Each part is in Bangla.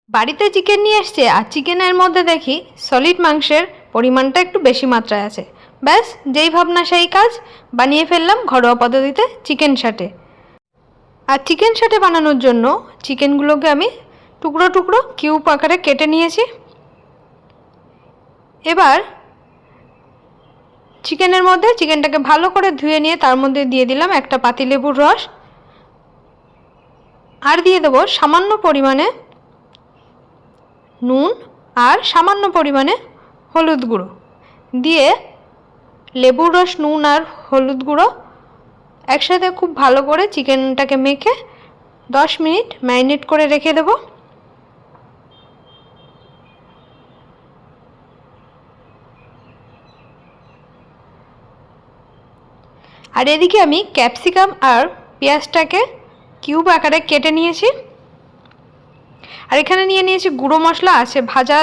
বাড়িতে চিকেন নিয়ে এসছে আর চিকেনের মধ্যে দেখি সলিড মাংসের পরিমাণটা একটু বেশি মাত্রায় আছে। ব্যাস, যেই ভাবনা সেই কাজ, বানিয়ে ফেললাম ঘরোয়া পদ্ধতিতে চিকেন শাটে। আর চিকেন শাটে বানানোর জন্য চিকেনগুলোকে আমি টুকরো টুকরো কিউব আকারে কেটে নিয়েছি। এবার চিকেনের মধ্যে চিকেনটাকে ভালো করে ধুয়ে নিয়ে তার মধ্যে দিয়ে দিলাম একটা পাতিলেবুর রস, আর দিয়ে দেবো সামান্য পরিমাণে নুন আর সামান্য পরিমাণে হলুদ গুঁড়ো দিয়ে লেবুর রস, নুন আর হলুদ গুঁড়ো একসাথে খুব ভালো করে চিকেনটাকে মেখে 10 মিনিট ম্যারিনেট করে রেখে দেবো। আর এদিকে আমি ক্যাপসিকাম আর পেঁয়াজটাকে কিউব আকারে কেটে নিয়েছি। আর এখানে নিয়ে নিয়েছি গুঁড়ো মশলা, আছে ভাজা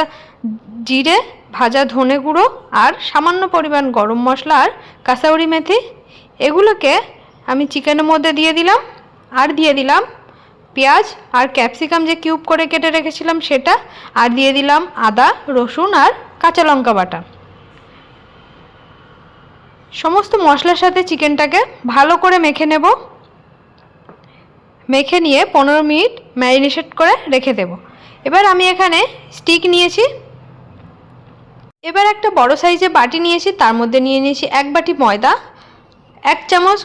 জিরে, ভাজা ধনে গুঁড়ো আর সামান্য পরিমাণ গরম মশলা আর কাসুরি মেথি। এগুলোকে আমি চিকেনের মধ্যে দিয়ে দিলাম, আর দিয়ে দিলাম পেঁয়াজ আর ক্যাপসিকাম যে কিউব করে কেটে রেখেছিলাম সেটা, আর দিয়ে দিলাম আদা, রসুন আর কাঁচা লঙ্কা বাটা। সমস্ত মশলার সাথে চিকেনটাকে ভালো করে মেখে নেব। মেখে নিয়ে 15 মিনিট ম্যারিনেট করে রেখে দেব। এবার আমি এখানে স্টিক নিয়েছি। এবার একটা বড় সাইজে বাটি নিয়েছি, তার মধ্যে নিয়ে নিয়েছি 1 বাটি ময়দা, 1 চামচ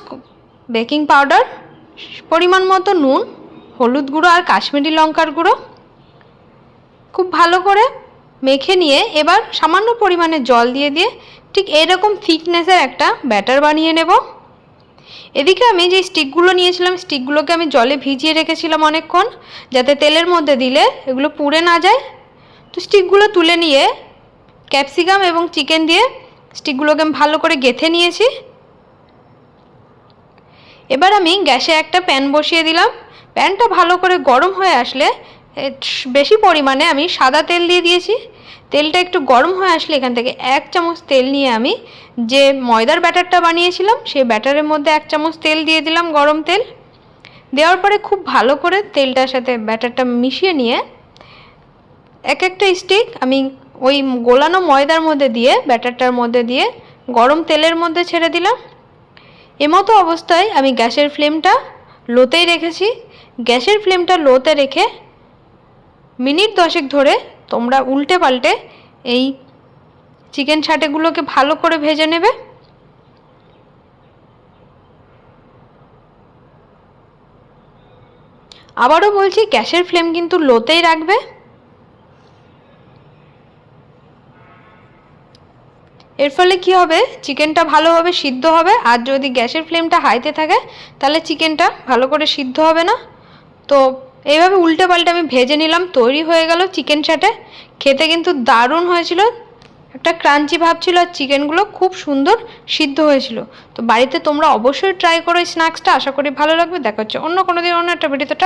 বেকিং পাউডার, পরিমাণ মতো নুন, হলুদ গুঁড়ো আর কাশ্মীরি লঙ্কার গুঁড়ো। খুব ভালো করে মেখে নিয়ে এবার সামান্য পরিমাণে জল দিয়ে ঠিক এরকম থিকনেসের একটা ব্যাটার বানিয়ে নেব। এদিকে আমি যে স্টিকগুলো নিয়েছিলাম, স্টিকগুলোকে আমি জলে ভিজিয়ে রেখেছিলাম অনেকক্ষণ, যাতে তেলের মধ্যে দিলে এগুলো পুড়ে না যায়। তো স্টিকগুলো তুলে নিয়ে ক্যাপসিকাম এবং চিকেন দিয়ে স্টিকগুলোকে আমি ভালো করে গেঁথে নিয়েছি। এবার আমি গ্যাসে একটা প্যান বসিয়ে দিলাম। প্যানটা ভালো করে গরম হয়ে আসলে বেশি পরিমাণে আমি সাদা তেল দিয়ে দিয়েছি। তেলটা একটু গরম হয়ে আসলে এখান থেকে 1 চামচ তেল নিয়ে আমি যে ময়দার ব্যাটারটা বানিয়েছিলাম সেই ব্যাটারের মধ্যে 1 চামচ তেল দিয়ে দিলাম, গরম তেল। দেওয়ার পরে খুব ভালো করে তেলটার সাথে ব্যাটারটা মিশিয়ে নিয়ে একটা স্টিক আমি ওই গোলানো ময়দার মধ্যে দিয়ে, ব্যাটারটার মধ্যে দিয়ে গরম তেলের মধ্যে ছেড়ে দিলাম। এমতো অবস্থায় আমি গ্যাসের ফ্লেমটা লোতেই রেখেছি। গ্যাসের ফ্লেমটা লোতে রেখে মিনিট 10 ধরে তোমরা উল্টে পাল্টে এই চিকেন শাটেগুলোকে ভালো করে ভেজে নেবে। আবারও বলছি, গ্যাসের ফ্লেম কিন্তু লোতেই রাখবে। এর ফলে কি হবে, চিকেনটা ভালোভাবে সিদ্ধ হবে। আর যদি গ্যাসের ফ্লেমটা হাইতে থাকে তাহলে চিকেনটা ভালো করে সিদ্ধ হবে না। তো এইভাবে উল্টে পাল্টে আমি ভেজে নিলাম। তৈরি হয়ে গেল চিকেন শাটে। খেতে কিন্তু দারুণ হয়েছিল, একটা ক্রাঞ্চি ভাব ছিল আর চিকেনগুলো খুব সুন্দর সিদ্ধ হয়েছিল। তো বাড়িতে তোমরা অবশ্যই ট্রাই করো এই স্ন্যাক্সটা, আশা করি ভালো লাগবে। দেখা হচ্ছে অন্য কোনো দিন অন্য একটা ভিডিওতে।